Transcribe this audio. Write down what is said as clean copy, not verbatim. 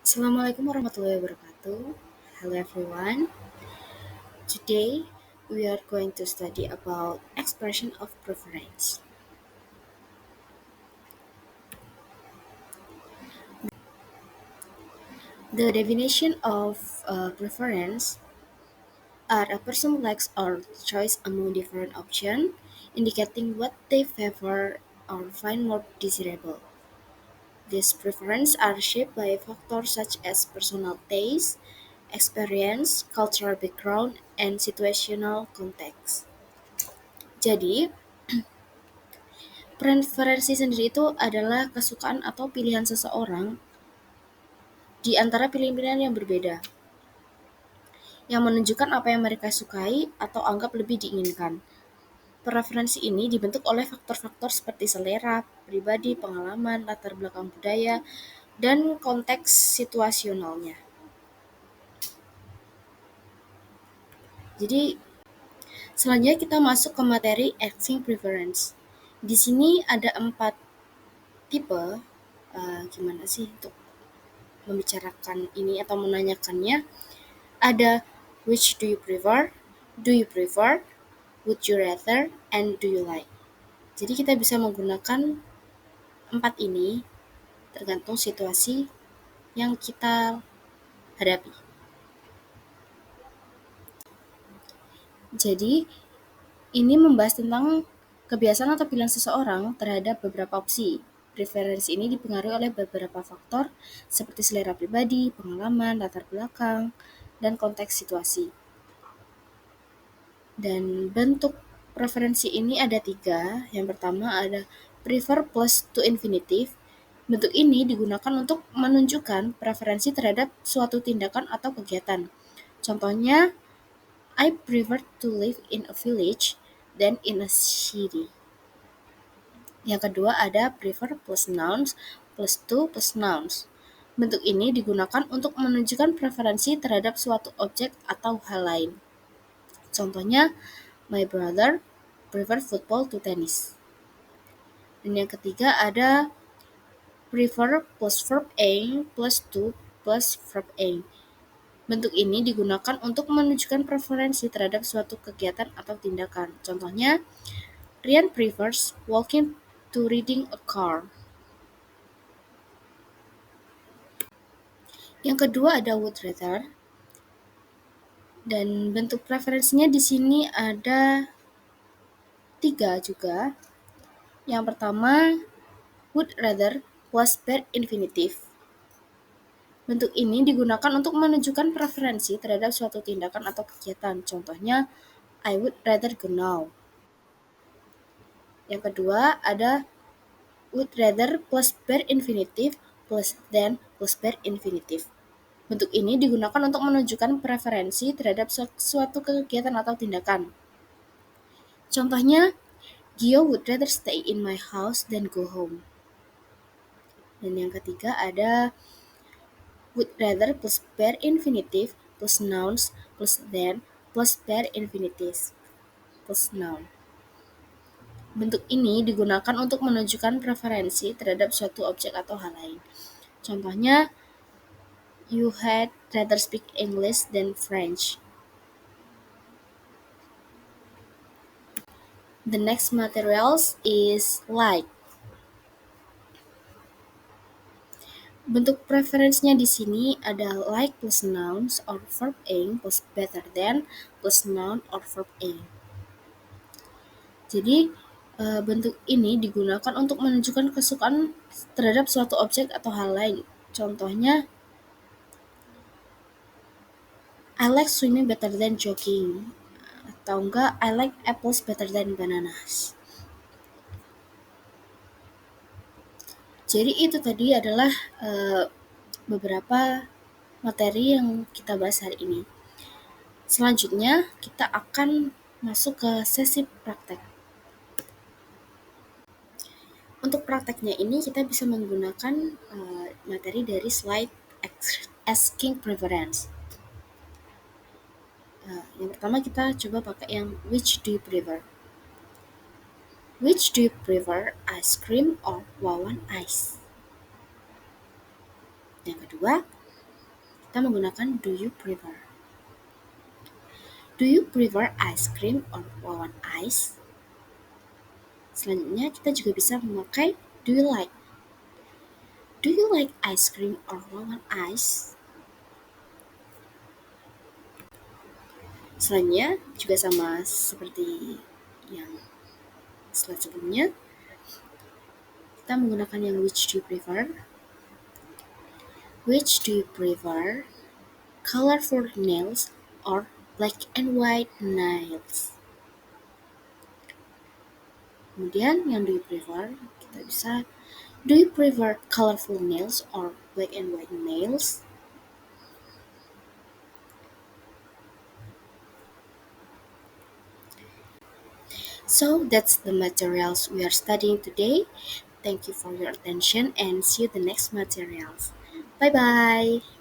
Assalamualaikum warahmatullahi wabarakatuh. Hello everyone. Today we are going to study about expression of preference. The definition of preference are a person likes or choice among different options, indicating what they favor or find more desirable. These preferences are shaped by factors such as personal taste, experience, cultural background, and situational context. Jadi, preferensi sendiri itu adalah kesukaan atau pilihan seseorang di antara pilihan-pilihan yang berbeda, yang menunjukkan apa yang mereka sukai atau anggap lebih diinginkan. Preferensi ini dibentuk oleh faktor-faktor seperti selera, pribadi, pengalaman, latar belakang budaya, dan konteks situasionalnya. Jadi, selanjutnya kita masuk ke materi acting preference. Di sini ada 4 tipe. Gimana sih untuk membicarakan ini atau menanyakannya? Ada which do you prefer, would you rather, and do you like. Jadi kita bisa menggunakan 4 ini tergantung situasi yang kita hadapi. Jadi ini membahas tentang kebiasaan atau pilihan seseorang terhadap beberapa opsi. Preferensi ini dipengaruhi oleh beberapa faktor seperti selera pribadi, pengalaman, latar belakang, dan konteks situasi. Dan bentuk preferensi ini ada 3. Yang pertama ada prefer plus to infinitive. Bentuk ini digunakan untuk menunjukkan preferensi terhadap suatu tindakan atau kegiatan. Contohnya, I prefer to live in a village than in a city. Yang kedua ada prefer plus nouns plus to plus nouns. Bentuk ini digunakan untuk menunjukkan preferensi terhadap suatu objek atau hal lain. Contohnya, my brother prefer football to tennis. Dan yang ketiga ada prefer plus verb a plus to plus verb a. Bentuk ini digunakan untuk menunjukkan preferensi terhadap suatu kegiatan atau tindakan. Contohnya, Rian prefers walking to reading a car. Yang kedua ada would rather. Dan bentuk preferensinya di sini ada 3 juga. Yang pertama, would rather plus bare infinitive. Bentuk ini digunakan untuk menunjukkan preferensi terhadap suatu tindakan atau kegiatan. Contohnya, I would rather go now. Yang kedua ada would rather plus bare infinitive plus than plus bare infinitive. Bentuk ini digunakan untuk menunjukkan preferensi terhadap suatu kegiatan atau tindakan. Contohnya, Gio would rather stay in my house than go home. Dan yang ketiga ada would rather plus bare infinitive plus nouns plus than plus bare infinitive plus noun. Bentuk ini digunakan untuk menunjukkan preferensi terhadap suatu objek atau hal lain. Contohnya, you had rather speak English than French. The next materials is like. Bentuk preferensinya di sini ada like plus nouns or verb a plus better than plus noun or verb a. Jadi bentuk ini digunakan untuk menunjukkan kesukaan terhadap suatu objek atau hal lain. Contohnya, I like swimming better than jogging. Atau enggak, I like apples better than bananas. Jadi itu tadi adalah beberapa materi yang kita bahas hari ini. Selanjutnya kita akan masuk ke sesi praktek. Untuk prakteknya ini kita bisa menggunakan materi dari slide asking preference. Yang pertama kita coba pakai yang which do you prefer? Which do you prefer, ice cream or wawan ice? Yang kedua, kita menggunakan do you prefer. Do you prefer ice cream or wawan ice? Selanjutnya kita juga bisa memakai do you like. Do you like ice cream or wawan ice? Selanjutnya juga sama seperti yang slide sebelumnya, kita menggunakan yang which do you prefer. Which do you prefer? Colorful nails or black and white nails? Kemudian yang do you prefer, kita bisa do you prefer colorful nails or black and white nails? So that's the materials we are studying today. Thank you for your attention and see you the next materials. Bye bye.